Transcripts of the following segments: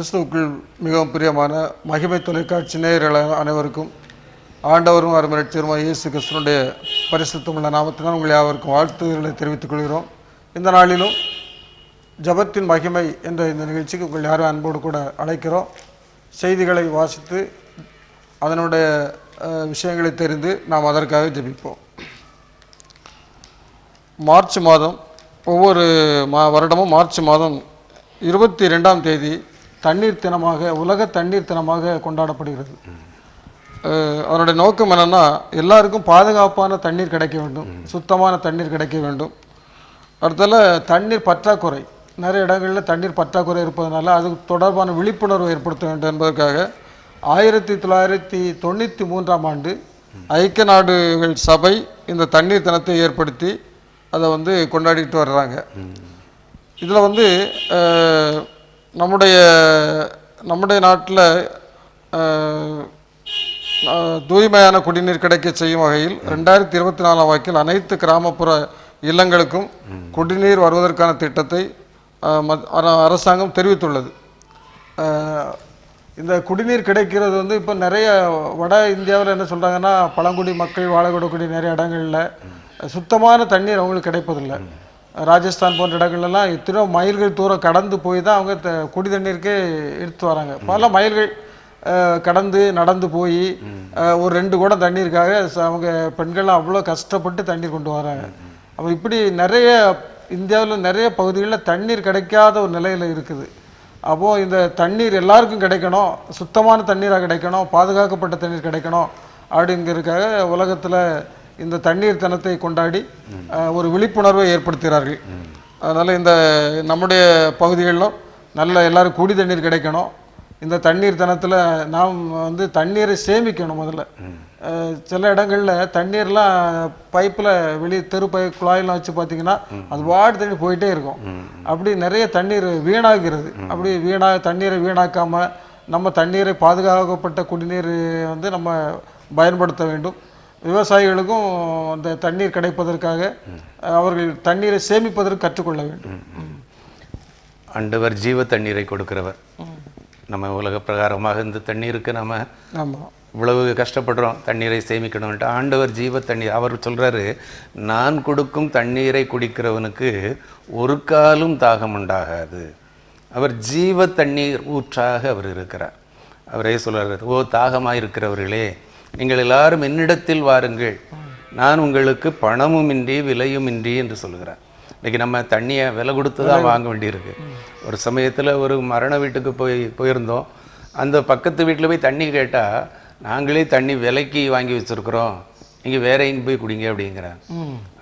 கிறிஸ்துவுக்குள் மிகவும் பிரியமான மகிமை தொலைக்காட்சி நேயர்கள் அனைவருக்கும் ஆண்டவரும் அருமரட்சியருமாய் இயேசு கிறிஸ்துவினுடைய பரிசுத்தமுள்ள நாமத்தினால் உங்கள் யாவருக்கும் வாழ்த்துதல்களை தெரிவித்துக் கொள்கிறோம். இந்த நாளிலும் ஜபத்தின் மகிமை என்ற இந்த நிகழ்ச்சிக்கு உங்கள் யாரும் அன்போடு கூட அழைக்கிறோம். செய்திகளை வாசித்து அதனுடைய விஷயங்களை தெரிந்து நாம் அதற்காக ஜெபிப்போம். மார்ச் மாதம் ஒவ்வொரு வருடமும் மார்ச் மாதம் 22ஆம் தேதி தண்ணீர் தினமாக உலக தண்ணீர் தினமாக கொண்டாடப்படுகிறது. அதனுடைய நோக்கம் என்னென்னா, எல்லாருக்கும் பாதுகாப்பான தண்ணீர் கிடைக்க வேண்டும், சுத்தமான தண்ணீர் கிடைக்க வேண்டும். அடுத்தல தண்ணீர் பற்றாக்குறை, நிறைய இடங்களில் தண்ணீர் பற்றாக்குறை இருப்பதனால அது தொடர்பான விழிப்புணர்வு ஏற்படுத்த வேண்டும் என்பதற்காக 1993ஆம் ஆண்டு ஐக்கிய நாடுகள் சபை இந்த தண்ணீர் தினத்தை ஏற்படுத்தி அதை கொண்டாடிட்டு வர்றாங்க. இதில் நம்முடைய நாட்டில் தூய்மையான குடிநீர் கிடைக்க செய்யும் வகையில் 2024ஆம் வாக்கில் அனைத்து கிராமப்புற இல்லங்களுக்கும் குடிநீர் வருவதற்கான திட்டத்தை அரசாங்கம் தெரிவித்துள்ளது. இந்த குடிநீர் கிடைக்கிறது இப்போ நிறைய வட இந்தியாவில் என்ன சொல்கிறாங்கன்னா, பழங்குடி மக்கள் வாழக்கூடக்கூடிய நிறைய இடங்களில் சுத்தமான தண்ணீர் அவங்களுக்கு கிடைப்பதில்லை. ராஜஸ்தான் போன்ற இடங்கள்லாம் எத்தனையோ மைல்கள் தூரம் கடந்து போய் தான் அவங்க குடி தண்ணீருக்கே எடுத்து வராங்க. பல மைல்கள் கடந்து நடந்து போய் ஒரு 2 குடம் தண்ணீருக்காக அவங்க பெண்கள்லாம் அவ்வளோ கஷ்டப்பட்டு தண்ணீர் கொண்டு வராங்க. அப்போ இப்படி நிறைய இந்தியாவில் நிறைய பகுதிகளில் தண்ணீர் கிடைக்காத ஒரு நிலையில் இருக்குது. அப்போது இந்த தண்ணீர் எல்லாருக்கும் கிடைக்கணும், சுத்தமான தண்ணீராக கிடைக்கணும், பாதுகாக்கப்பட்ட தண்ணீர் கிடைக்கணும் அப்படிங்கிறதுக்காக உலகத்தில் இந்த தண்ணீர் தினத்தை கொண்டாடி ஒரு விழிப்புணர்வை ஏற்படுத்துகிறார்கள். அதனால் இந்த நம்முடைய பகுதிகளிலும் நல்ல எல்லோரும் குடி தண்ணீர் கிடைக்கணும். இந்த தண்ணீர் தினத்தில் நாம் தண்ணீரை சேமிக்கணும். முதல்ல சில இடங்களில் தண்ணீர்லாம் பைப்பில் வெளியே தெரு குழாயெல்லாம் வச்சு பார்த்திங்கன்னா அது வாடி தண்ணி போயிட்டே இருக்கும். அப்படி நிறைய தண்ணீர் வீணாகிறது. அப்படி தண்ணீரை வீணாக்காமல் நம்ம தண்ணீரை பாதுகாக்கப்பட்ட குடிநீர் நம்ம பயன்படுத்த வேண்டும். விவசாயிகளுக்கும் அந்த தண்ணீர் கிடைப்பதற்காக அவர்கள் தண்ணீரை சேமிப்பதற்கு கற்றுக்கொள்ள வேண்டும். ஆண்டவர் ஜீவ தண்ணீரை கொடுக்கிறவர். நம்ம உலக பிரகாரமாக இந்த தண்ணீருக்கு நம்ம இவ்வளவு கஷ்டப்படுறோம், தண்ணீரை சேமிக்கணும்ன்ட்டு. ஆண்டவர் ஜீவ தண்ணீர், அவர் சொல்கிறாரு, நான் கொடுக்கும் தண்ணீரை குடிக்கிறவனுக்கு ஒரு காலும் தாகம் உண்டாகாது. அவர் ஜீவ தண்ணீர் ஊற்றாக அவர் இருக்கிறார். அவரே சொல்கிறார், ஓ தாகமாக இருக்கிறவர்களே, நீங்கள் எல்லாரும் என்னிடத்தில் வாருங்கள், நான் உங்களுக்கு பணமுமின்றி விலையுமின்றி என்று சொல்கிறார். இன்றைக்கி நம்ம தண்ணியை விலை கொடுத்து தான் வாங்க வேண்டியிருக்கு. ஒரு சமயத்தில் ஒரு மரண வீட்டுக்கு போயிருந்தோம். அந்த பக்கத்து வீட்டில் போய் தண்ணி கேட்டால், நாங்களே தண்ணி விலைக்கு வாங்கி வச்சுருக்குறோம், நீங்கள் வேற எங்கே போய் குடிங்க அப்படிங்கிறாங்க.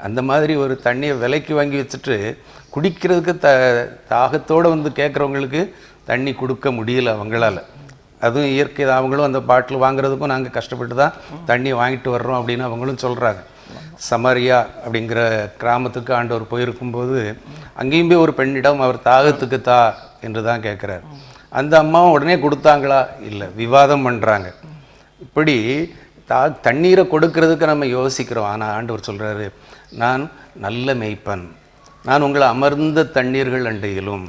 அந்த மாதிரி ஒரு தண்ணியை விலைக்கு வாங்கி வச்சுட்டு குடிக்கிறதுக்கு தாகத்தோடு கேட்குறவங்களுக்கு தண்ணி கொடுக்க முடியல அவங்களால. அதுவும் இயற்கை தான். அவங்களும் அந்த பாட்டில் வாங்குறதுக்கும் நாங்கள் கஷ்டப்பட்டு தான் தண்ணி வாங்கிட்டு வர்றோம் அப்படின்னு அவங்களும் சொல்கிறாங்க. சமரியா அப்படிங்கிற கிராமத்துக்கு ஆண்டவர் போயிருக்கும்போது அங்கேயும் போய் ஒரு பெண்ணிடம் அவர் தாகத்துக்கு தா என்று தான் கேட்குறாரு. அந்த அம்மாவும் உடனே கொடுத்தாங்களா? இல்லை, விவாதம் பண்ணுறாங்க. இப்படி தண்ணீரை கொடுக்கறதுக்கு நம்ம யோசிக்கிறோம். ஆனால் ஆண்டவர் சொல்கிறாரு, நான் நல்ல மேய்ப்பன், நான் உங்களை அமர்ந்த தண்ணீர்கள் அண்டையிலும்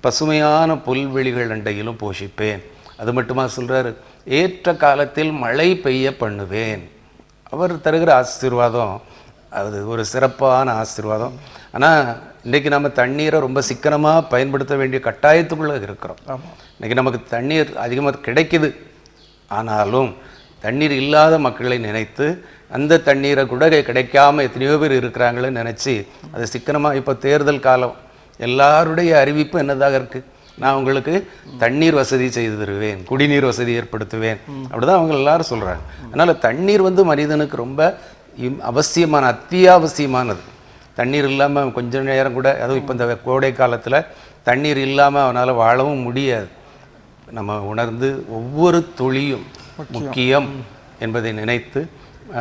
பசுமையான புல்வெளிகள் அண்டையிலும் போஷிப்பேன். அது மட்டுமா சொல்கிறாரு, ஏற்ற காலத்தில் மழை பெய்ய பண்ணுவேன். அவர் தருகிற ஆசீர்வாதம் அது ஒரு சிறப்பான ஆசீர்வாதம். ஆனால் இன்றைக்கி நம்ம தண்ணீரை ரொம்ப சிக்கனமாக பயன்படுத்த வேண்டிய கட்டாயத்துக்குள்ளே இருக்கிறோம். இன்றைக்கி நமக்கு தண்ணீர் அதிகமாக கிடைக்குது, ஆனாலும் தண்ணீர் இல்லாத மக்களை நினைத்து அந்த தண்ணீரை கூட கிடைக்காம எத்தனையோ பேர் இருக்கிறாங்களேன்னு நினச்சி அது சிக்கனமாக. இப்போ தேர்தல் காலம், எல்லாருடைய அறிவிப்பு என்னதாக இருக்குது, நான் உங்களுக்கு தண்ணீர் வசதி செய்து தருவேன், குடிநீர் வசதி ஏற்படுத்துவேன், அப்படிதான் அவங்க எல்லாரும் சொல்கிறாங்க. அதனால் தண்ணீர் மனிதனுக்கு ரொம்ப அவசியமான, அத்தியாவசியமானது. தண்ணீர் இல்லாமல் கொஞ்ச நேரம் கூட, அதுவும் இப்போ இந்த கோடை காலத்தில் தண்ணீர் இல்லாமல் அவனால் வாழவும் முடியாது. நம்ம உணர்ந்து ஒவ்வொரு துளியும் முக்கியம் என்பதை நினைத்து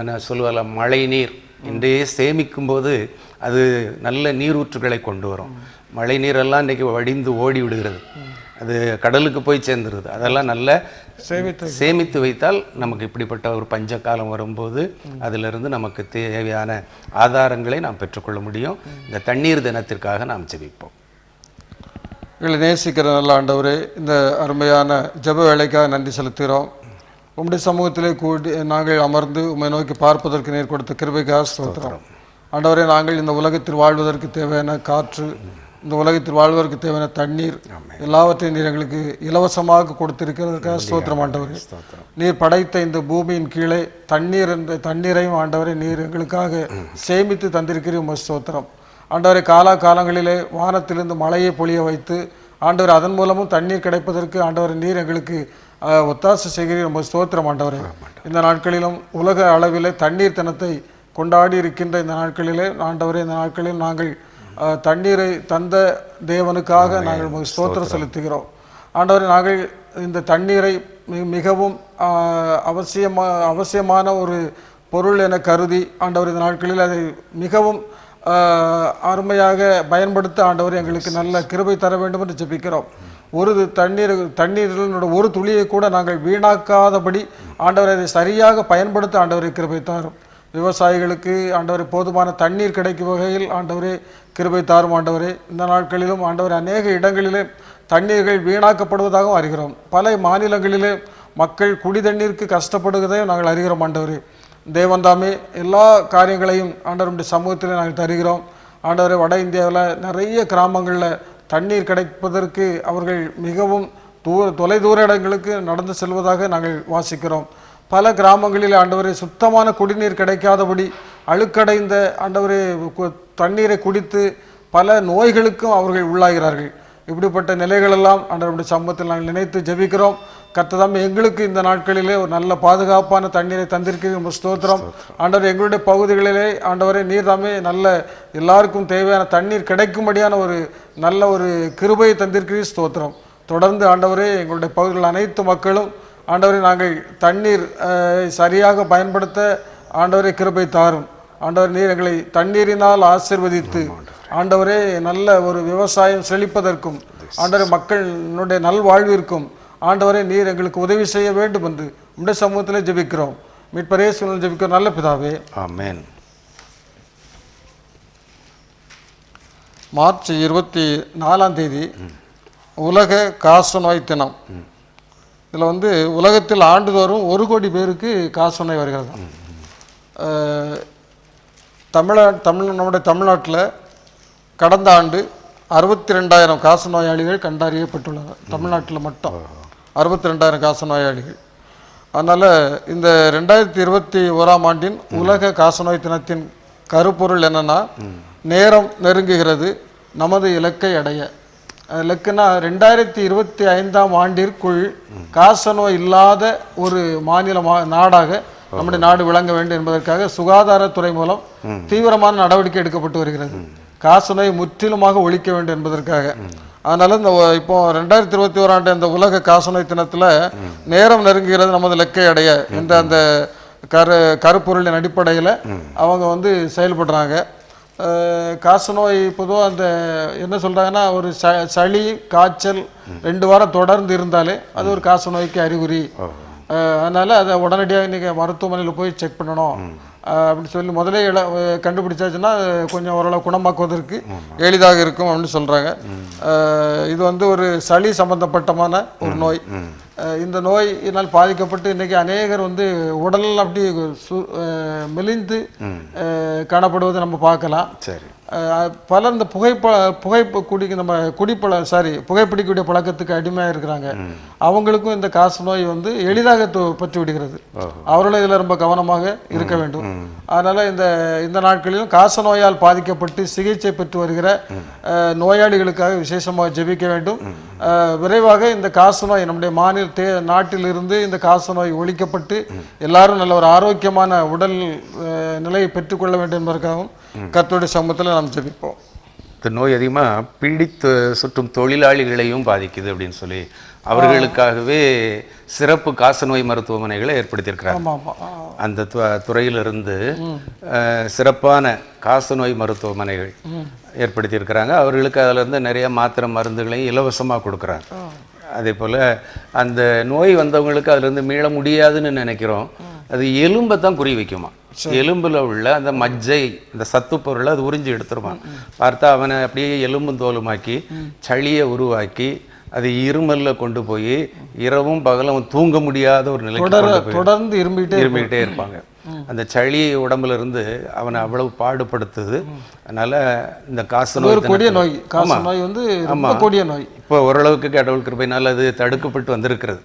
நான் சொல்லுவல, மழை நீர் இன்றே சேமிக்கும்போது அது நல்ல நீரூற்றுகளை கொண்டு வரும். மழை நீரெல்லாம் இன்றைக்கி வடிந்து ஓடி விடுகிறது, அது கடலுக்கு போய் சேர்ந்துருது. அதெல்லாம் நல்ல சேமித்து வைத்தால் நமக்கு இப்படிப்பட்ட ஒரு பஞ்ச காலம் வரும்போது அதிலிருந்து நமக்கு தேவையான ஆதாரங்களை நாம் பெற்றுக்கொள்ள முடியும். இந்த தண்ணீர் தினத்திற்காக நாம் ஜெபிப்போம். எங்களை நேசிக்கிற நல்ல ஆண்டவரே, இந்த அருமையான ஜெப வேலைக்காக நன்றி செலுத்துகிறோம். உம்முடைய சமூகத்திலே கூடி நாங்கள் அமர்ந்து உம்மை நோக்கி பார்ப்பதற்கு நீர் கொடுத்த கிருபைக்காக ஸ்தோத்திரம். ஆண்டவரே, நாங்கள் இந்த உலகத்தில் வாழ்வதற்கு தேவையான காற்று, இந்த உலகத்தில் வாழ்வதற்கு தேவையான தண்ணீர் எல்லாவற்றையும் நீர் எங்களுக்கு இலவசமாக கொடுத்திருக்கிறதுக்காக ஸ்தோத்திரம். ஆண்டவரே, நீர் படைத்த இந்த பூமியின் கீழே தண்ணீரையும் ஆண்டவரை நீர் எங்களுக்காக சேமித்து தந்திருக்கிறீர். உமக்கு ஸ்தோத்திரம். ஆண்டவரை, காலங்களிலே வானத்திலிருந்து மழையை பொழிய வைத்து ஆண்டவர் அதன் மூலமும் தண்ணீர் கிடைப்பதற்கு ஆண்டவர் நீர் எங்களுக்கு ஒத்தாசை செய்கிறீர். நம்ம ஸ்தோத்திரம். ஆண்டவரே, இந்த நாட்களிலும் உலக அளவிலே தண்ணீர் தினத்தை கொண்டாடி இருக்கின்ற இந்த நாட்களிலே ஆண்டவரே, இந்த நாட்களில் நாங்கள் தண்ணீரை தந்த தேவனுக்காக நாங்கள் ஸ்தோத்திரம் செலுத்துகிறோம். ஆண்டவரே, நாங்கள் இந்த தண்ணீரை மிகவும் அவசியமான ஒரு பொருள் என கருதி ஆண்டவர் இந்த நாட்களில் அதை மிகவும் அருமையாக பயன்படுத்த ஆண்டவர் எங்களுக்கு நல்ல கிருபை தர வேண்டும் என்று ஜெபிக்கிறோம். ஒரு தண்ணீரினோட ஒரு துளியை கூட நாங்கள் வீணாக்காதபடி ஆண்டவரை அதை சரியாக பயன்படுத்த ஆண்டவரை கிருபை தாரும். விவசாயிகளுக்கு ஆண்டவரை போதுமான தண்ணீர் கிடைக்கும் வகையில் ஆண்டவரே கிருபை தாரும். ஆண்டவரே, இந்த நாட்களிலும் ஆண்டவரை அநேக இடங்களிலே தண்ணீர்கள் வீணாக்கப்படுவதாகவும் அறிகிறோம். பல மாநிலங்களிலே மக்கள் குடி தண்ணீருக்கு கஷ்டப்படுவதையும் நாங்கள் அறிகிறோம். ஆண்டவரே, தேவன்தாமே எல்லா காரியங்களையும் ஆண்டவருடைய சமூகத்தில் நாங்கள் தருகிறோம். ஆண்டவரை, வட இந்தியாவில் நிறைய கிராமங்களில் தண்ணீர் கிடைப்பதற்கு அவர்கள் மிகவும் தொலைதூர இடங்களுக்கு நடந்து செல்வதாக நாங்கள் வாசிக்கிறோம். பல கிராமங்களில் ஆண்டவரை சுத்தமான குடிநீர் கிடைக்காதபடி அழுக்கடைந்த ஆண்டவரை தண்ணீரை குடித்து பல நோய்களுக்கும் அவர்கள் உள்ளாகிறார்கள். இப்படிப்பட்ட நிலைகளெல்லாம் ஆண்டவருடைய சமூகத்தில் நாங்கள் நினைத்து ஜெபிக்கிறோம். கர்த்ததாம் எங்களுக்கு இந்த நாட்களிலே ஒரு நல்ல பாதுகாப்பான தண்ணீரை தந்திருக்கிற ஸ்தோத்திரம். ஆண்டவர், எங்களுடைய பகுதிகளிலே ஆண்டவரே நீர் தாமே நல்ல எல்லாருக்கும் தேவையான தண்ணீர் கிடைக்கும்படியான ஒரு நல்ல ஒரு கிருபையை தந்திருக்கிறீர். ஸ்தோத்திரம். தொடர்ந்து ஆண்டவரே, எங்களுடைய பகுதிகளில் அனைத்து மக்களும் ஆண்டவரை நாங்கள் தண்ணீர் சரியாக பயன்படுத்த ஆண்டவரை கிருபை தாரும். ஆண்டவர், நீர் எங்களை தண்ணீரினால் ஆசீர்வதித்து ஆண்டவரே நல்ல ஒரு விவசாயம் செழிப்பதற்கும் ஆண்டவரை மக்களுடைய நல்வாழ்விற்கும் ஆண்டவரே நீர் எங்களுக்கு உதவி செய்ய வேண்டும் என்று உம்முடைய சமூகத்தில் ஜெபிக்கிறோம். மீட்பர் இயேசுவின் ஜெபிக்கிறோம் நல்ல பிதாவே, ஆமென். மார்ச் 24 உலக காசநோய் தினம். இதில் உலகத்தில் ஆண்டுதோறும் 1 கோடி பேருக்கு காசநோய் வருகிறது. நம்முடைய தமிழ்நாட்டில் கடந்த ஆண்டு 62,000 காசநோயாளிகள் கண்டறியப்பட்டுள்ளனர். தமிழ்நாட்டில் மட்டும் 62,000 காசநோயாளிகள். அதனால் இந்த 2021ஆம் ஆண்டின் உலக காசநோய் தினத்தின் கருப்பொருள் என்னன்னா, நேரம் நெருங்குகிறது நமது இலக்கை அடைய. இலக்குன்னா 2025ஆம் ஆண்டிற்குள் காசநோய் இல்லாத ஒரு நாடாக நம்முடைய நாடு விளங்க வேண்டும் என்பதற்காக சுகாதாரத்துறை மூலம் தீவிரமான நடவடிக்கை எடுக்கப்பட்டு வருகிறது. காசநோய் முற்றிலுமாக ஒழிக்க வேண்டும் என்பதற்காக. அதனால இப்போ 2021 ஆண்டு இந்த உலக காசநோய் தினத்துல நேரம் நெருங்குகிறது நமது இலக்கை அடைய என்ற அந்த கருப்பொருளின் அடிப்படையில் அவங்க செயல்படுறாங்க. காசநோய் பொதுவாக அந்த என்ன சொல்றாங்கன்னா, ஒரு சளி காய்ச்சல் 2 வாரம் தொடர்ந்து இருந்தாலே அது ஒரு காசநோய்க்கு அறிகுறி. அதனால அதை உடனடியாக நீங்கள் மருத்துவமனையில் போய் செக் பண்ணணும் அப்படின்னு சொல்லி முதலே கண்டுபிடிச்சாச்சுன்னா கொஞ்சம் ஓரளவு குணமாக்குவதற்கு எளிதாக இருக்கும் அப்படின்னு சொல்கிறாங்க. இது ஒரு சளி சம்பந்தப்பட்டமான ஒரு நோய். இந்த நோயினால் பாதிக்கப்பட்டு இன்றைக்கி அநேகர் உடல் அப்படி மெலிந்து காணப்படுவதை நம்ம பார்க்கலாம். சரி, பலர் இந்த புகைப்பிடிக்கக்கூடிய பழக்கத்துக்கு அடிமையாக இருக்கிறாங்க. அவங்களுக்கும் இந்த காசநோய் எளிதாக பற்றி விடுகிறது. அவர்களும் இதில் ரொம்ப கவனமாக இருக்க வேண்டும். அதனால இந்த நாட்களிலும் காசநோயால் பாதிக்கப்பட்டு சிகிச்சை பெற்று வருகிற நோயாளிகளுக்காக விசேஷமாக ஜெபிக்க வேண்டும். விரைவாக இந்த காசநோய் நம்முடைய நாட்டிலிருந்து இந்த காசநோய் ஒழிக்கப்பட்டு எல்லாரும் நல்ல ஒரு ஆரோக்கியமான உடல் நிலையை பெற்றுக்கொள்ள வேண்டும் என்பதற்காகவும் கர்த்தருடைய சமூகத்தில் நாம் ஜெபிப்போம். இந்த நோய் அதிகமாக பீடித்து சுற்றும் தொழிலாளிகளையும் பாதிக்குது அப்படின்னு சொல்லி அவர்களுக்காகவே சிறப்பு காசநோய் மருத்துவமனைகளை ஏற்படுத்தியிருக்கிறாங்க. அந்த துறையிலிருந்து சிறப்பான காசநோய் மருத்துவமனைகள் ஏற்படுத்தியிருக்கிறாங்க. அவர்களுக்கு அதிலிருந்து நிறைய மாத்திரை மருந்துகளையும் இலவசமாக கொடுக்குறாங்க. அதே போல் அந்த நோய் வந்தவங்களுக்கு அதிலிருந்து மீள முடியாதுன்னு நினைக்கிறோம். அது எலும்பை தான் குறி வைக்குமா. எலும்புல உள்ள அந்த மஜ்ஜை, இந்த சத்து பொருளை அது உறிஞ்சி எடுத்துருவான். பார்த்தா அவனை அப்படியே எலும்பும் தோலுமாக்கி சளியை உருவாக்கி அது இருமல்ல கொண்டு போய் இரவும் பகலும் தூங்க முடியாத ஒரு நிலைக்கு தொடர்ந்து இருமிக்கிட்டே இருப்பாங்க. அந்த சளி உடம்புல இருந்து அவனை அவ்வளவு பாடுபடுத்துது. அதனால இந்த காச நோய் கொடிய நோய், காச நோய் வந்து ரொம்ப கொடிய நோய். இப்போ ஓரளவுக்கு கடவுள் கிருபையினால் அது தடுக்கப்பட்டு வந்திருக்கிறது.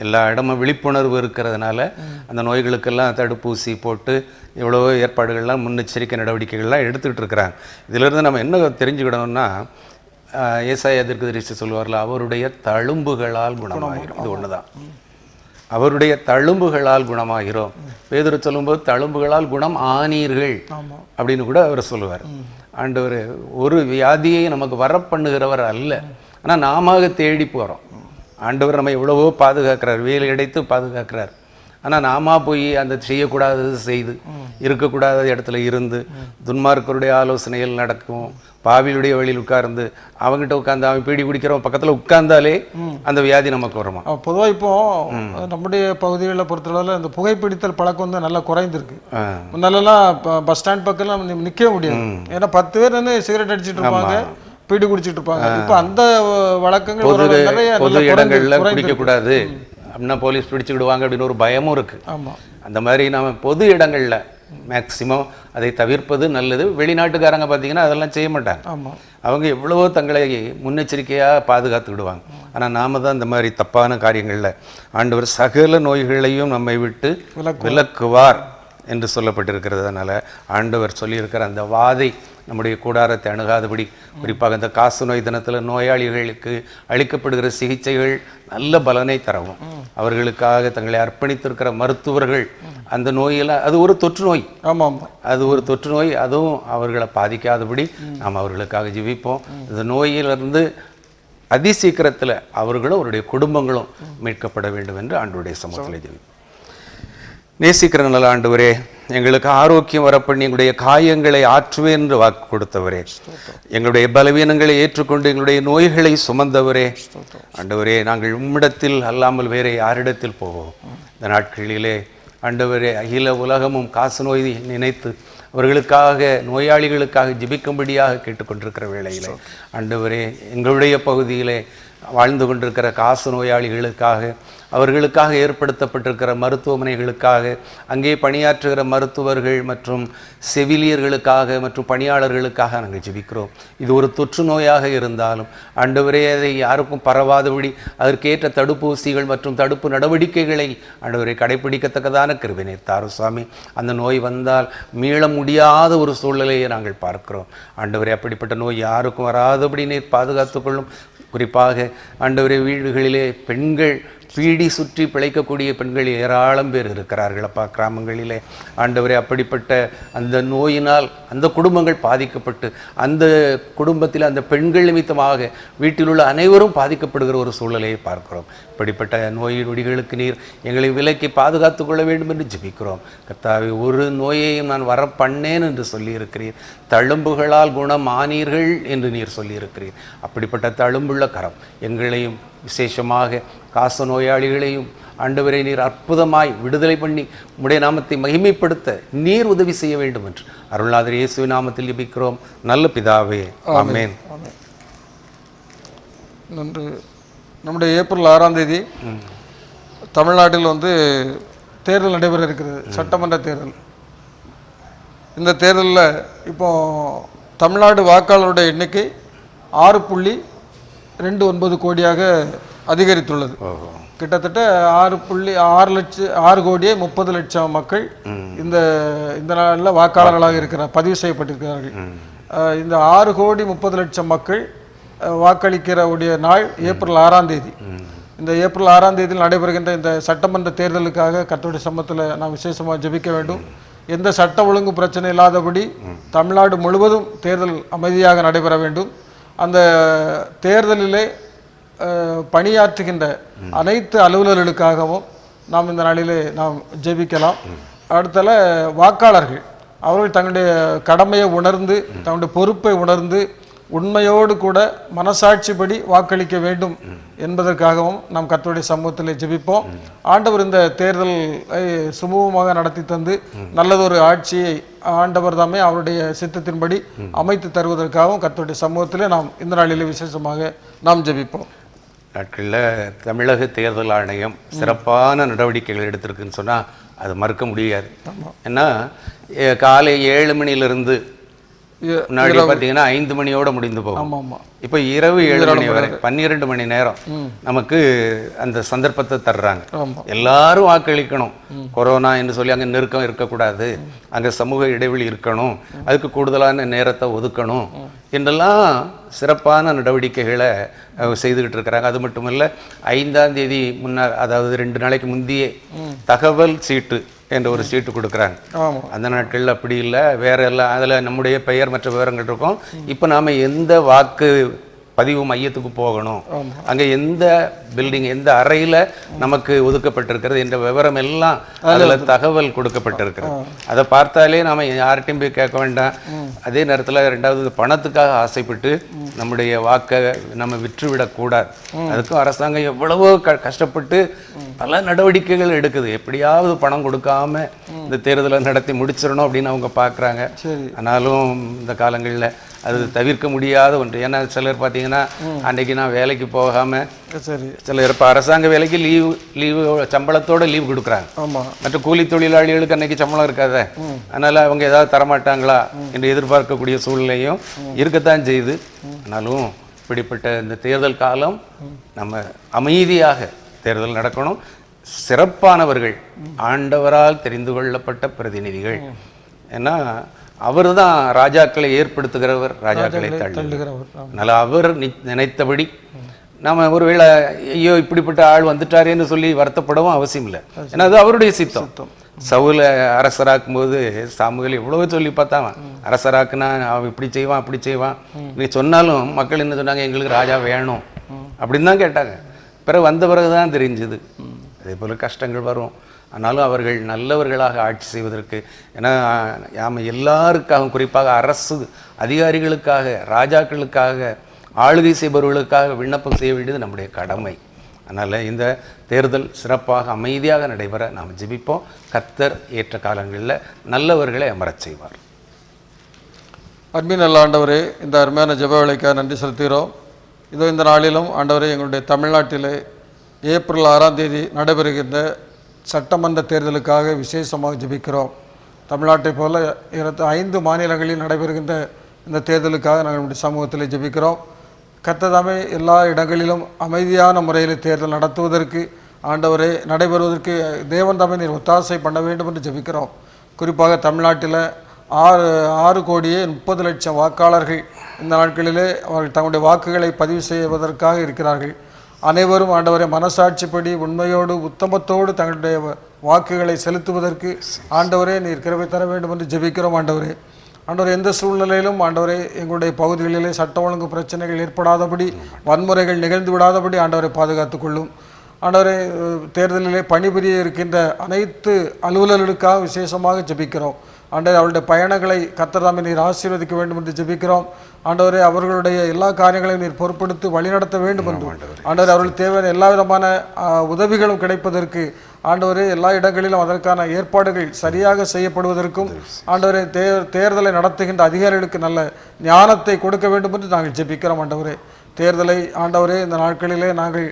எல்லா இடமும் விழிப்புணர்வு இருக்கிறதுனால அந்த நோய்களுக்கெல்லாம் தடுப்பூசி போட்டு எவ்வளவோ ஏற்பாடுகள்லாம் முன்னெச்சரிக்கை நடவடிக்கைகள்லாம் எடுத்துக்கிட்டு இருக்கிறாங்க. இதிலிருந்து நம்ம என்ன தெரிஞ்சுக்கிடணும்னா, ஏசாயா தீர்க்கதரிசி சொல்லுவார்ல, அவருடைய தழும்புகளால் குணமாகிறோம். இது ஒன்று தான், அவருடைய தழும்புகளால் குணமாகிறோம். பேதுரு சொல்லும்போது தழும்புகளால் குணம் ஆனீர்கள் அப்படின்னு கூட அவர் சொல்லுவார். ஆண்டவர் ஒரு வியாதியை நமக்கு வர பண்ணுகிறவர் அல்ல, ஆனால் நாம தேடி போகிறோம். ஆண்டவர் நம்ம எவ்வளவோ பாதுகாக்கிறார், வேலை கிடைத்து பாதுகாக்கிறார். ஆனால் நாம போய் அந்த செய்யக்கூடாதது செய்து, இருக்கக்கூடாத இடத்துல இருந்து, துன்மார்க்கருடைய ஆலோசனைகள் நடக்கும், பாவியுடைய வழியில் உட்கார்ந்து அவங்ககிட்ட உட்கார்ந்து அவன் பீடி குடிக்கிறவன் பக்கத்தில் உட்கார்ந்தாலே அந்த வியாதி நமக்கு வருமா? பொதுவாக இப்போ நம்முடைய பகுதிகளில் பொறுத்தளவில் இந்த புகைப்பிடித்தல் பழக்கம் வந்து நல்லா குறைந்திருக்கு. முன்னாலெல்லாம் பஸ் ஸ்டாண்ட் பக்கம்லாம் நிற்கவே முடியாது, ஏன்னா 10 பேர் வந்து சிகரெட் அடிச்சுட்டு இருப்பாங்க, பீடி குடிச்சிட்டு இருப்பாங்க. இப்போ அந்த வழக்கங்கள் பொது இடங்கள்ல குடிக்கக்கூடாது அப்படின்னா போலீஸ் பிடிச்சுக்கிடுவாங்க அப்படின்னு ஒரு பயமும் இருக்கு. அந்த மாதிரி நம்ம பொது இடங்கள்ல மேக்சிமம் அதை தவிர்ப்பது நல்லது. வெளிநாட்டுக்காரங்க பார்த்தீங்கன்னா அதெல்லாம் செய்ய மாட்டாங்க. அவங்க எவ்வளவோ தங்களை முன்னெச்சரிக்கையாக பாதுகாத்துக்கிடுவாங்க. ஆனால் நாம தான் இந்த மாதிரி தப்பான காரியங்களில் ஆண்டவர் சகல நோய்களையும் நம்மை விட்டு விலக்குவார் என்று சொல்லப்பட்டிருக்கிறது. அதனால் ஆண்டவர் சொல்லியிருக்கிற அந்த வாதை நம்முடைய கூடாரத்தை அணுகாதபடி, குறிப்பாக இந்த காசு நோய் தினத்தில் நோயாளிகளுக்கு அளிக்கப்படுகிற சிகிச்சைகள் நல்ல பலனை தரவும், அவர்களுக்காக தங்களை அர்ப்பணித்திருக்கிற மருத்துவர்கள் அந்த நோயில் அது ஒரு தொற்று நோய், அது ஒரு தொற்று நோய், அதுவும் அவர்களை பாதிக்காதபடி நாம் அவர்களுக்காக ஜெபிப்போம். இந்த நோயிலிருந்து அதிசீக்கிரத்தில் அவர்களும் அவருடைய குடும்பங்களும் மீட்கப்பட வேண்டும் என்று ஆண்டவருடைய சமூகத்தில் ஜெபிப்போம். நேசிக்கிற நல்ல ஆண்டவரே, எங்களுக்கு ஆரோக்கியம் வரப்பண்ணி எங்களுடைய காயங்களை ஆற்றுவேன் என்று வாக்கு கொடுத்தவரே, எங்களுடைய பலவீனங்களை ஏற்றுக்கொண்டு எங்களுடைய நோய்களை சுமந்தவரே, ஆண்டவரே, நாங்கள் உம்மிடத்தில் அல்லாமல் வேற யாரிடத்தில் போவோம்? இந்த நாட்களிலே ஆண்டவரே, அகில உலகமும் காசு நோய் நினைத்து அவர்களுக்காக, நோயாளிகளுக்காக ஜெபிக்கும்படியாக கேட்டுக்கொண்டிருக்கிற வேளையில் ஆண்டவரே, எங்களுடைய பகுதியிலே வாழ்ந்து கொண்டிருக்கிற காசு நோயாளிகளுக்காக, அவர்களுக்காக ஏற்படுத்தப்பட்டிருக்கிற மருத்துவமனைகளுக்காக, அங்கே பணியாற்றுகிற மருத்துவர்கள் மற்றும் செவிலியர்களுக்காக மற்றும் பணியாளர்களுக்காக நாங்கள் ஜெபிக்கிறோம். இது ஒரு தொற்று நோயாக இருந்தாலும் ஆண்டவரே, அதை யாருக்கும் பரவாதபடி அதற்கேற்ற தடுப்பூசிகள் மற்றும் தடுப்பு நடவடிக்கைகளை ஆண்டவரை கடைபிடிக்கத்தக்கதான கிருபை நீர் தாரும் சுவாமி. அந்த நோய் வந்தால் மீள முடியாத ஒரு சூழ்நிலையை நாங்கள் பார்க்கிறோம். ஆண்டவரே, அப்படிப்பட்ட நோய் யாருக்கும் வராதபடி நீர் பாதுகாத்துக்கொள்ளும். குறிப்பாக ஆண்டவரே, வீடுகளிலே பெண்கள் பீடி சுற்றி பிழைக்கக்கூடிய பெண்கள் ஏராளம் பேர் இருக்கிறார்கள் அப்பா, கிராமங்களிலே. ஆண்டவரே, அப்படிப்பட்ட அந்த நோயினால் அந்த குடும்பங்கள் பாதிக்கப்பட்டு, அந்த குடும்பத்தில் அந்த பெண்கள் நிமித்தமாக வீட்டில் உள்ள அனைவரும் பாதிக்கப்படுகிற ஒரு சூழலையை பார்க்கிறோம். இப்படிப்பட்ட நோய் நொடிகளுக்கு நீர் எங்களை விலக்கி பாதுகாத்து கொள்ள வேண்டும் என்று ஜெபிக்கிறோம். கர்த்தாவே, ஒரு நோயையும் நான் வர பண்ணேன் என்று சொல்லியிருக்கிறீர், தழும்புகளால் குணம் ஆனீர்கள் என்று நீர் சொல்லியிருக்கிறீர். அப்படிப்பட்ட தழும்புள்ள கரம் எங்களையும் விசேஷமாக காச நோயாளிகளையும் ஆண்டவரை நீர் அற்புதமாய் விடுதலை பண்ணி உம்முடைய நாமத்தை மகிமைப்படுத்த நீர் உதவி செய்ய வேண்டும் என்று அருள்நாதர் இயேசுவின் நாமத்தில் ஜெபிக்கிறோம் நல்ல பிதாவே, ஆமென். நன்று. நம்முடைய ஏப்ரல் 6ஆம் தேதி தமிழ்நாட்டில் தேர்தல் நடைபெற இருக்கிறது, சட்டமன்ற தேர்தல். இந்த தேர்தலில் இப்போ தமிழ்நாடு வாக்காளருடைய எண்ணிக்கை 6.29 கோடியாக அதிகரித்துள்ளது. கிட்டத்தட்ட 6 கோடியே 30 லட்சம் மக்கள் இந்த நாளில் வாக்காளர்களாக இருக்கிறார், பதிவு செய்யப்பட்டிருக்கிறார்கள். இந்த 6 கோடி 30 லட்சம் மக்கள் வாக்களிக்கிற உடைய நாள் ஏப்ரல் 6ஆம் தேதி. இந்த ஏப்ரல் 6ஆம் தேதியில் நடைபெறுகின்ற இந்த சட்டமன்ற தேர்தலுக்காக கர்த்தருடைய சமூகத்தில் நாம் விசேஷமாக ஜெபிக்க வேண்டும். எந்த சட்ட ஒழுங்கு பிரச்சனை இல்லாதபடி தமிழ்நாடு முழுவதும் தேர்தல் அமைதியாக நடைபெற வேண்டும். அந்த தேர்தலிலே பணியாற்றுகின்ற அனைத்து அலுவலர்களுக்காகவும் நாம் இந்த நாளிலே நாம் ஜெபிக்கலாம். அடுத்தல வாக்காளர்கள் அவர்கள் தங்களுடைய கடமையை உணர்ந்து, தங்களுடைய பொறுப்பை உணர்ந்து உண்மையோடு கூட மனசாட்சிப்படி வாக்களிக்க வேண்டும் என்பதற்காகவும் நாம் கர்த்தருடைய சமூகத்தில் ஜெபிப்போம். ஆண்டவர் இந்த தேர்தலை சுமூகமாக நடத்தி தந்து நல்லதொரு ஆட்சியை ஆண்டவர் தாமே அவருடைய சித்தத்தின்படி அமைத்து தருவதற்காகவும் கர்த்தருடைய சமூகத்திலே நாம் இந்த நாளிலே விசேஷமாக நாம் ஜெபிப்போம். நாட்களில் தமிழக தேர்தல் ஆணையம் சிறப்பான நடவடிக்கைகள் எடுத்திருக்குன்னு சொன்னால் அது மறுக்க முடியாது. ஏன்னா காலை 7 மணியிலிருந்து முன்னாடி பார்த்தீங்கன்னா 5 மணியோட முடிந்து போகும். இப்போ இரவு 7 மணி வரை 12 மணி நேரம் நமக்கு அந்த சந்தர்ப்பத்தை தர்றாங்க. எல்லாரும் வாக்களிக்கணும். கொரோனா என்று சொல்லி அங்கே நெருக்கம் இருக்கக்கூடாது, அங்கே சமூக இடைவெளி இருக்கணும், அதுக்கு கூடுதலான நேரத்தை ஒதுக்கணும் என்றெல்லாம் சிறப்பான நடவடிக்கைகளை செய்துக்கிட்டு இருக்கிறாங்க. அது மட்டும் இல்லை, 5ஆம் தேதி முன்னால், அதாவது 2 நாளைக்கு முந்தையே தகவல் சீட்டு என்ற ஒரு சீட்டு கொடுக்குறாங்க. அந்த நாட்களில் அப்படி இல்லை, வேற எல்லாம் அதில் நம்முடைய பெயர் மற்ற விவரங்கள் இருக்கும். இப்போ நாம் எந்த வாக்கு பதிவு மையத்துக்கு போகணும், அங்கே எந்த பில்டிங் எந்த அறையில் நமக்கு ஒதுக்கப்பட்டிருக்கிறது என்ற விவரம் எல்லாம் அதில் தகவல் கொடுக்கப்பட்டிருக்கிறது. அதை பார்த்தாலே நாம் யார்கிட்டையும் போய் கேட்க வேண்டாம். அதே நேரத்தில் 2வது பணத்துக்காக ஆசைப்பட்டு நம்முடைய வாக்கை நம்ம விற்றுவிடக்கூடாது. அதுக்கும் அரசாங்கம் எவ்வளவோ கஷ்டப்பட்டு பல நடவடிக்கைகள் எடுக்குது. எப்படியாவது பணம் கொடுக்காம இந்த தேர்தலை நடத்தி முடிச்சிடணும் அப்படின்னு அவங்க பார்க்குறாங்க. ஆனாலும் இந்த காலங்களில் அது தவிர்க்க முடியாத ஒன்று. ஏன்னா சிலர் பார்த்தீங்கன்னா அன்றைக்கி நான் வேலைக்கு போகாமல், சிலர் இப்போ அரசாங்க வேலைக்கு லீவு சம்பளத்தோட லீவு கொடுக்குறாங்க. மற்ற கூலி தொழிலாளிகளுக்கு அன்றைக்கி சம்பளம் இருக்காத, அதனால் அவங்க ஏதாவது தரமாட்டாங்களா என்று எதிர்பார்க்கக்கூடிய சூழ்நிலையும் இருக்கத்தான் செய்யுது. ஆனாலும் இப்படிப்பட்ட இந்த தேர்தல் காலம் நம்ம அமைதியாக தேர்தல் நடக்கணும். சிறப்பானவர்கள், ஆண்டவரால் தெரிந்து கொள்ளப்பட்ட பிரதிநிதிகள். ஏன்னா அவர் தான் ராஜாக்களை ஏற்படுத்துகிறவர், ராஜாக்களை தள்ளுகிறவர். அதனால் அவர் நினைத்தபடி நம்ம ஒருவேளை ஐயோ இப்படிப்பட்ட ஆள் வந்துட்டாரேன்னு சொல்லி வருத்தப்படவும் அவசியம் இல்லை. ஏன்னா அது அவருடைய சித்தம். சவுல அரசராக்கும் போது சாமுவேல் எவ்வளவோ சொல்லி பார்த்தான், அரசராக்குனா அவன் இப்படி செய்வான் அப்படி செய்வான். நீ சொன்னாலும் மக்கள் என்ன சொன்னாங்க, எங்களுக்கு ராஜா வேணும் அப்படின்னு தான் கேட்டாங்க. பிறகு வந்த பிறகு தான் தெரிஞ்சுது. அதே போல் கஷ்டங்கள் வரும். ஆனாலும் அவர்கள் நல்லவர்களாக ஆட்சி செய்வதற்கு, ஏன்னா நாம் எல்லாருக்காகவும், குறிப்பாக அரசு அதிகாரிகளுக்காக, ராஜாக்களுக்காக, ஆளுகை செய்பவர்களுக்காக விண்ணப்பம் செய்ய வேண்டியது நம்முடைய கடமை. அதனால் இந்த தேர்தல் சிறப்பாக அமைதியாக நடைபெற நாம் ஜெபிப்போம். கர்த்தர் ஏற்ற காலங்களில் நல்லவர்களை அமரச் செய்வார். அன்பின் நல்ல ஆண்டவரே, இந்த அருமையான ஜெப வேளைக்காக நன்றி செலுத்துகிறோம். இதோ இந்த நாளிலும் ஆண்டவரே, எங்களுடைய தமிழ்நாட்டிலே ஏப்ரல் 6ஆம் தேதி நடைபெறுகின்ற சட்டமன்ற தேர்தலுக்காக விசேஷமாக ஜெபிக்கிறோம். தமிழ்நாட்டை போல 5 மாநிலங்களில் நடைபெறுகின்ற இந்த தேர்தலுக்காக நாங்கள் நம்முடைய சமூகத்தில் ஜெபிக்கிறோம். கர்த்ததாமே எல்லா இடங்களிலும் அமைதியான முறையில் தேர்தல் நடத்துவதற்கு, ஆண்டவரே நடைபெறுவதற்கு தேவன் தாமே நீர் ஒத்தாசை பண்ண வேண்டும் என்று ஜெபிக்கிறோம். குறிப்பாக தமிழ்நாட்டில் 6,30,00,000 வாக்காளர்கள் இந்த நாட்களிலே அவர்கள் தங்களுடைய வாக்குகளை பதிவு செய்வதற்காக இருக்கிறார்கள். அனைவரும் ஆண்டவரை மனசாட்சிப்படி உண்மையோடு உத்தமத்தோடு தங்களுடைய வாக்குகளை செலுத்துவதற்கு ஆண்டவரே நீர் கிருபை தர வேண்டும் என்று ஜெபிக்கிறோம். ஆண்டவரே எந்த சூழ்நிலையிலும் ஆண்டவரே எங்களுடைய பகுதிகளிலே சட்ட ஒழுங்கு பிரச்சனைகள் ஏற்படாதபடி, வன்முறைகள் நிகழ்ந்து விடாதபடி ஆண்டவரை பாதுகாத்துக் கொள்ளும். ஆண்டவரே தேர்தலிலே பணிபுரிய இருக்கின்ற அனைத்து அலுவலர்களுக்காக விசேஷமாக ஜெபிக்கிறோம். ஆண்டவரே அவருடைய பயணங்களை கர்த்தர் நீர் ஆசீர்வதிக்க வேண்டும் என்று ஜெபிக்கிறோம். ஆண்டவரே அவர்களுடைய எல்லா காரியங்களையும் நீர் பொறுப்படுத்தி வழிநடத்த வேண்டும் என்று, ஆண்டவரே அவர்களுக்கு தேவையான எல்லா விதமான உதவிகளும் கிடைப்பதற்கு, ஆண்டவரே எல்லா இடங்களிலும் அதற்கான ஏற்பாடுகள் சரியாக செய்யப்படுவதற்கும், ஆண்டவரே தேர்தலை நடத்துகின்ற அதிகாரிகளுக்கு நல்ல ஞானத்தை கொடுக்க வேண்டும் என்று நாங்கள் ஜெபிக்கிறோம். ஆண்டவரே தேர்தலை ஆண்டவரே இந்த நாட்களிலே நாங்கள்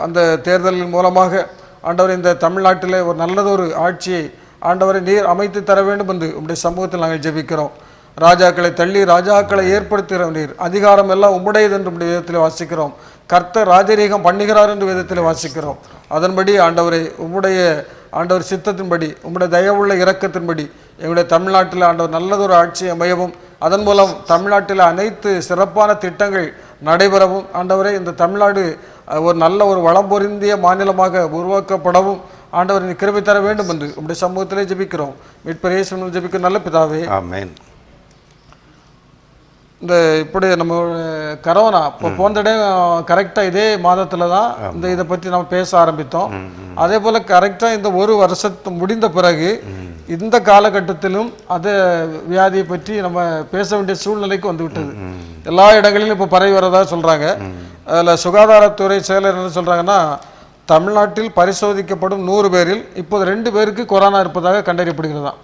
அந்த தேர்தலின் மூலமாக ஆண்டவரே இந்த தமிழ்நாட்டிலே ஒரு நல்லதொரு ஆட்சியை ஆண்டவரை நீர் அமைத்து தர வேண்டும் என்று உம்முடைய சமூகத்தில் நாங்கள் ஜெபிக்கிறோம். ராஜாக்களை தள்ளி ராஜாக்களை ஏற்படுத்துகிற நீர், அதிகாரம் எல்லாம் உம்முடையது என்று உம்முடைய விதத்தில் வாசிக்கிறோம். கர்த்தர் ராஜரீகம் பண்ணுகிறார் என்று விதத்தில் வாசிக்கிறோம். அதன்படி ஆண்டவரை உம்முடைய ஆண்டவர் சித்தத்தின்படி, உம்முடைய தயவுள்ள இரக்கத்தின்படி எங்களுடைய தமிழ்நாட்டில் ஆண்டவர் நல்லதொரு ஆட்சி அமையவும், அதன் மூலம் தமிழ்நாட்டில் அனைத்து சிறப்பான திட்டங்கள் நடைபெறவும், ஆண்டவரே இந்த தமிழ்நாடு ஒரு நல்ல ஒரு வளம் பொருந்திய மாநிலமாக உருவாக்கப்படவும் ஆண்டவர் நீர் கிருபை தர வேண்டும் என்று உம்முடைய சமூகத்திலே ஜெபிக்கிறோம். மீட்பர் இயேசுவின் ஜெபிக்கிற நல்ல பிதாவே, ஆமென். இந்த இப்படி நம்ம கரோனா இப்போ போன கரெக்டாக இதே மாதத்தில் தான் இதை பற்றி நம்ம பேச ஆரம்பித்தோம். அதே போல் கரெக்டாக இந்த ஒரு வருஷத்து முடிந்த பிறகு இந்த காலகட்டத்திலும் அது வியாதியை பற்றி நம்ம பேச வேண்டிய சூழ்நிலைக்கு வந்து விட்டது. எல்லா இடங்களிலும் இப்போ பரவி வரதா சொல்கிறாங்க. அதில் சுகாதாரத்துறை செயலர் என்ன சொல்கிறாங்கன்னா, தமிழ்நாட்டில் பரிசோதிக்கப்படும் 100 பேரில் இப்போது 2 பேருக்கு கொரோனா இருப்பதாக கண்டறியப்படுகிறதாம்.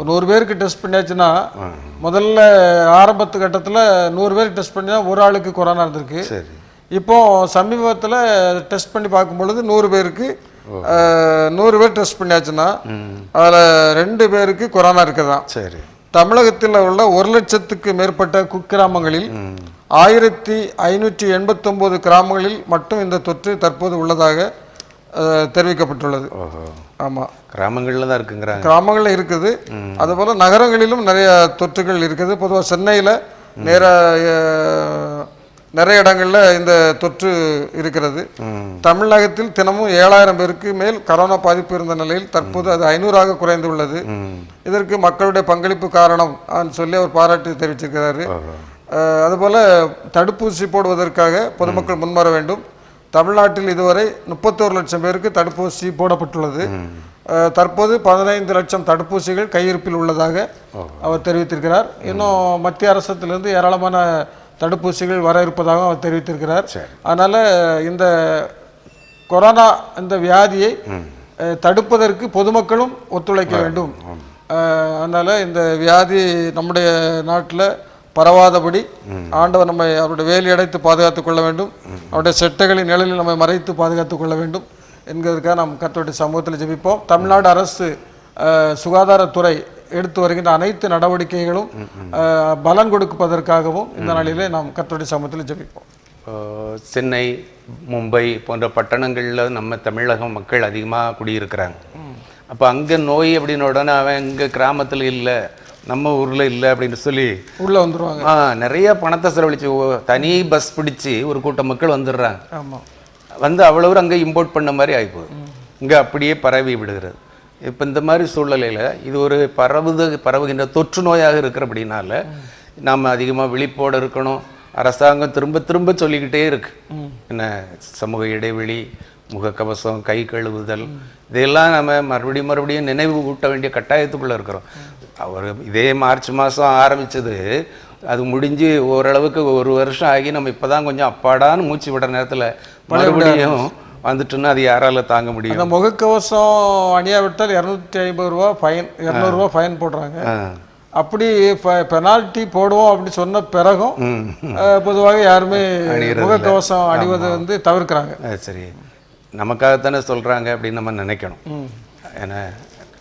100 பேருக்கு டெஸ்ட் பண்ணியாச்சுன்னா, முதல்ல ஆரம்பத்து கட்டத்தில் 100 பேருக்கு டெஸ்ட் பண்ணி தான் ஒரு ஆளுக்கு கொரோனா இருந்திருக்கு. இப்போ சமீபத்தில் டெஸ்ட் பண்ணி பார்க்கும் பொழுது 100 பேருக்கு 100 பேர் டெஸ்ட் பண்ணியாச்சுன்னா அதில் 2 பேருக்கு கொரோனா இருக்குதான். சரி. தமிழகத்தில் உள்ள 1 லட்சத்துக்கு மேற்பட்ட குக்கிராமங்களில் 1589 கிராமங்களில் மட்டும் இந்த தொற்று தற்போது உள்ளதாக தெரிவிக்கப்பட்டுள்ளது. ஆமாம், கிராமங்களில் தான் இருக்குங்கிறாங்க. கிராமங்களில் இருக்குது. அதுபோல் நகரங்களிலும் நிறைய தொற்றுகள் இருக்குது. பொதுவாக சென்னையில் நிறைய இடங்களில் இந்த தொற்று இருக்கிறது. தமிழகத்தில் தினமும் 7000 பேருக்கு மேல் கரோனா பாதிப்பு இருந்த நிலையில் தற்போது அது 500ஆக குறைந்து உள்ளது. இதற்கு மக்களுடைய பங்களிப்பு காரணம் சொல்லி அவர் பாராட்டு தெரிவிச்சிருக்கிறாரு. அதுபோல் தடுப்பூசி போடுவதற்காக பொதுமக்கள் முன்வர வேண்டும். தமிழ்நாட்டில் இதுவரை 31 லட்சம் பேருக்கு தடுப்பூசி போடப்பட்டுள்ளது. தற்போது 15 லட்சம் தடுப்பூசிகள் கையிருப்பில் உள்ளதாக அவர் தெரிவித்திருக்கிறார். இன்னும் மத்திய அரசிலிருந்து ஏராளமான தடுப்பூசிகள் வர இருப்பதாக அவர் தெரிவித்திருக்கிறார். அதனால் இந்த கொரோனா இந்த வியாதியை தடுப்பதற்கு பொதுமக்களும் ஒத்துழைக்க வேண்டும். அதனால் இந்த வியாதி நம்முடைய நாட்டில் பரவாதபடி ஆண்டவர் நம்மை அவருடைய வேலி அடைத்து பாதுகாத்துக் கொள்ள வேண்டும். அவருடைய செட்டைகளின் நிழலில் நம்மை மறைத்து பாதுகாத்துக் கொள்ள வேண்டும் என்கிறதுக்காக நாம் கர்த்தருடைய சமூகத்தில் ஜெபிப்போம். தமிழ்நாடு அரசு சுகாதாரத்துறை எடுத்து வருகின்ற அனைத்து நடவடிக்கைகளும் பலன் கொடுப்பதற்காகவும் இந்த நாளிலே நாம் கர்த்தருடைய சமூகத்தில் ஜெபிப்போம். சென்னை, மும்பை போன்ற பட்டணங்களில் நம்ம தமிழக மக்கள் அதிகமாக குடியிருக்கிறாங்க. அப்போ அங்கே நோய் அப்படின்னு உடனே அவன் இங்கே கிராமத்தில் இல்லை, நம்ம ஊரில் இல்லை அப்படின்னு சொல்லி உள்ளே வந்துடுவாங்க. நிறைய பணத்தை செலவழித்து தனி பஸ் பிடிச்சி ஒரு கூட்டம் மக்கள் வந்துடுறாங்க. ஆமாம், வந்து அவ்வளவு அங்கே இம்போர்ட் பண்ண மாதிரி ஆகிப்போகுது. இங்கே அப்படியே பரவி விடுகிறது. இப்போ இந்த மாதிரி சூழ்நிலையில் இது ஒரு பரவுகின்ற தொற்று நோயாக இருக்கிற அப்படின்னால நாம் அதிகமாக விழிப்போடு இருக்கணும். அரசாங்கம் திரும்ப திரும்ப சொல்லிக்கிட்டே இருக்கு, என்ன சமூக இடைவெளி, முகக்கவசம், கை கழுவுதல், இதெல்லாம் நம்ம மறுபடியும் நினைவு ஊட்ட வேண்டிய கட்டாயத்துக்குள்ளே இருக்கிறோம். அவர் இதே மார்ச் மாதம் ஆரம்பித்தது, அது முடிஞ்சு ஓரளவுக்கு 1 வருஷம் ஆகி நம்ம இப்போ தான் கொஞ்சம் அப்பாடான்னு மூச்சு விடுற நேரத்தில் மறுபடியும் வந்துட்டுன்னா அது யாரால தாங்க முடியும்? அந்த முகக்கவசம் அணியாவிட்டால் 250 ரூபா ஃபைன், 200 ரூபா ஃபைன் போடுறாங்க. அப்படி பெனால்ட்டி போடுவோம் அப்படி சொன்ன பிறகும் பொதுவாக யாருமே முகக்கவசம் அணிவதை வந்து தவிர்க்கிறாங்க. சரி, நமக்காகத்தானே சொல்கிறாங்க அப்படின்னு நம்ம நினைக்கணும். ஏன்னா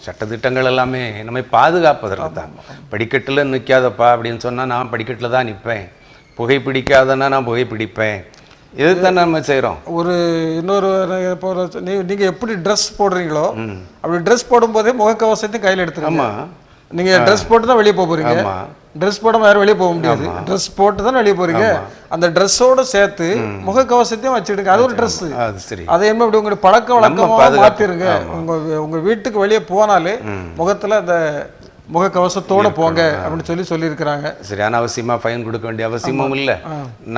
சட்டத்திட்டங்கள் எல்லாமே நம்மை பாதுகாப்பதற்கு தான். படிக்கட்டில் நிற்காதப்பா அப்படின்னு சொன்னால் நான் படிக்கட்டில் தான் நிற்பேன், புகைப்பிடிக்காதன்னா நான் புகைப்பிடிப்பேன், இதுதான் நம்ம செய்கிறோம். இன்னொரு நீங்கள் எப்படி ட்ரெஸ் போடுறீங்களோ அப்படி ட்ரெஸ் போடும்போதே முகக்கவசத்தையும் கையில் எடுத்துக்கோங்க. நீங்கள் ட்ரெஸ் போட்டு தான் வெளியே போக போகிறீங்க. ட்ரெஸ் போடாமல் யாரும் வெளியே போக முடியாது. ட்ரெஸ் போட்டு தான் வெளியே போகிறீங்க. அந்த ட்ரெஸ்ஸோடு சேர்த்து முகக்கவசத்தையும் வச்சுடுங்க. அது ஒரு ட்ரெஸ். அதை என்ன அப்படி உங்களுடைய பழக்க வழக்கமாக மாற்றிருங்க. உங்கள் வீட்டுக்கு வெளியே போனாலே முகத்தில் அந்த முகக்கவசத்தோடு போங்க அப்படின்னு சொல்லியிருக்கிறாங்க. சரி, அனாவசியமாக ஃபைன் கொடுக்க வேண்டிய அவசியமும் இல்லை.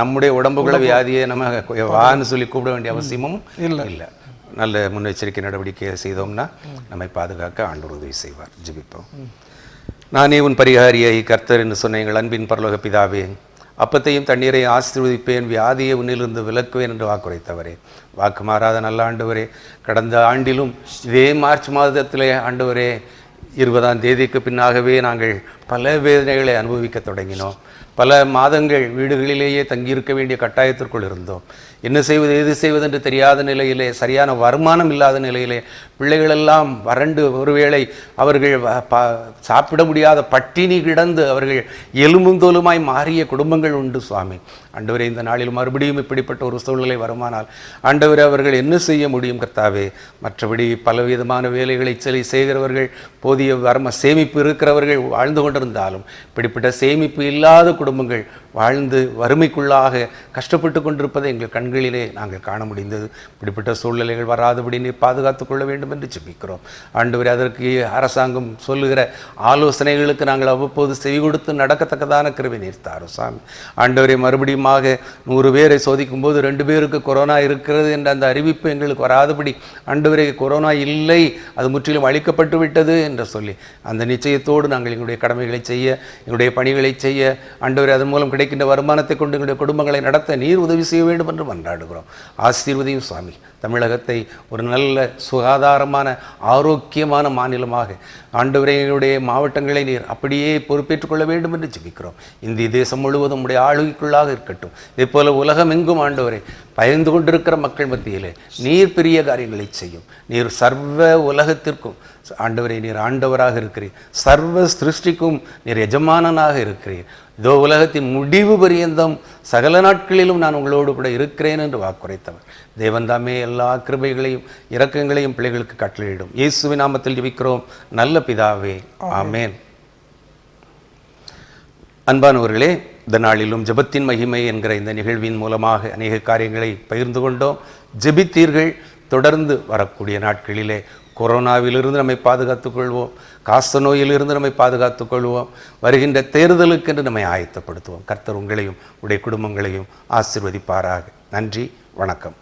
நம்முடைய உடம்புக்குள்ள வியாதியை நம்ம வான்னு சொல்லி கூப்பிட வேண்டிய அவசியமும் இல்லை. நல்ல முன்னெச்சரிக்கை நடவடிக்கையை செய்தோம்னா நம்மை பாதுகாக்க ஆண்டவர் உதவி செய்வார். ஜெபிப்போம். நானே உன் பரிகாரியை கர்த்தர் என்று சொன்ன எங்கள் அன்பின் பரலோக பிதாவே, அப்பத்தையும் தண்ணீரையும் ஆசீர்வதிப்பேன், வியாதியை உன்னிலிருந்து விலக்குவேன் என்று வாக்குரைத்தவரே, வாக்கு மாறாத நல்ல ஆண்டவரே, கடந்த ஆண்டிலும் இதே மார்ச் மாதத்திலே ஆண்டவரே 20ஆம் தேதிக்கு பின்னாகவே நாங்கள் பல வேதனைகளை அனுபவிக்க தொடங்கினோம். பல மாதங்கள் வீடுகளிலேயே தங்கியிருக்க வேண்டிய கட்டாயத்திற்குள் இருந்தோம். என்ன செய்வது எது செய்வது என்று தெரியாத நிலையிலே, சரியான வருமானம் இல்லாத நிலையிலே, பிள்ளைகளெல்லாம் வறண்டு ஒருவேளை அவர்கள் சாப்பிட முடியாத பட்டினி கிடந்து அவர்கள் எலும்புந்தோலுமாய் மாறிய குடும்பங்கள் உண்டு சுவாமி. ஆண்டவரே, இந்த நாளில் மறுபடியும் இப்படிப்பட்ட ஒரு சூழ்நிலை வருமானால் ஆண்டவரே அவர்கள் என்ன செய்ய முடியும் கர்த்தாவே? மற்றபடி பலவிதமான வேலைகளை செய்கிறவர்கள், போதிய சேமிப்பு இருக்கிறவர்கள் வாழ்ந்து கொண்டிருந்தாலும் இப்படிப்பட்ட சேமிப்பு இல்லாத குடும்பங்கள் வாழ்ந்து வறுமைக்குள்ளாக கஷ்டப்பட்டு கொண்டிருப்பதை எங்கள் கண்களிலே நாங்கள் காண முடிந்தது. இப்படிப்பட்ட சூழ்நிலைகள் வராதபடி நீர் பாதுகாத்து கொள்ள வேண்டும் என்று ஜெபிக்கிறோம். ஆண்டவரே, அதற்கு அரசாங்கம் சொல்லுகிற ஆலோசனைகளுக்கு நாங்கள் அவ்வப்போது செவி கொடுத்து நடக்கத்தக்கதான கிருபை நீர் தாரும் சாமி. ஆண்டவரே, மறுபடியுமாக 100 பேரை சோதிக்கும் போது 2 பேருக்கு கொரோனா இருக்கிறது என்ற அந்த அறிவிப்பு எங்களுக்கு வராதபடி, ஆண்டவரே கொரோனா இல்லை, அது முற்றிலும் அழிக்கப்பட்டு விட்டது என்று சொல்லி அந்த நிச்சயத்தோடு நாங்கள் எங்களுடைய கடமைகளை செய்ய, எங்களுடைய பணிகளை செய்ய, ஆண்டவரே அதன் மூலம் கிடைக்கின்ற வருமானத்தை கொண்டு எங்களுடைய குடும்பங்களை நடத்த நீர் உதவி செய்ய வேண்டும் என்று மன்றாடுகிறோம். ஆசீர்வதியும் சுவாமி. தமிழகத்தை ஒரு நல்ல சுகாதாரமான ஆரோக்கியமான மாநிலமாக, ஆண்டவரே எங்களுடைய மாவட்டங்களை நீர் அப்படியே பொறுப்பேற்றுக் கொள்ள வேண்டும் என்று ஜெபிக்கிறோம். இந்திய தேசம் முழுவதும் உடைய ஆளுகைக்குள்ளாக இருக்கட்டும். இதே போல உலகம் எங்கும் ஆண்டவரே பயந்து கொண்டிருக்கிற மக்கள் மத்தியிலே நீர் பெரிய காரியங்களை செய்யும். நீர் சர்வ உலகத்திற்கும் ஆண்டவரே நீர் ஆண்டவராக இருக்கிறீர். சர்வ சிருஷ்டிக்கும் நீர் எஜமானனாக இருக்கிறீர். இதோ உலகத்தின் முடிவு பரியந்தம் சகல நாட்களிலும் நான் உங்களோடு கூட இருக்கிறேன் என்று வாக்குரைத்தவர் தேவன் தாமே எல்லா கிருபைகளையும் இரக்கங்களையும் பிள்ளைகளுக்கு கட்டளையிடும். இயேசுவின் நாமத்தில் ஜெபிக்கிறோம் நல்ல பிதாவே, ஆமேன். அன்பானவர்களே, இந்த நாளிலும் ஜெபத்தின் மகிமை என்கிற இந்த நிகழ்வின் மூலமாக அநேக காரியங்களை பகிர்ந்து கொண்டோம். ஜெபித்தீர்கள். தொடர்ந்து வரக்கூடிய நாட்களிலே கொரோனாவிலிருந்து நம்மை பாதுகாத்துக் கொள்வோம். காச நோயிலிருந்து நம்மை பாதுகாத்துக் கொள்வோம். வருகின்ற தேர்தலுக்கு என்று நம்மை ஆயத்தப்படுத்துவோம். கர்த்தர் உங்களையும் உடைய குடும்பங்களையும் ஆசீர்வதிப்பாராக. நன்றி, வணக்கம்.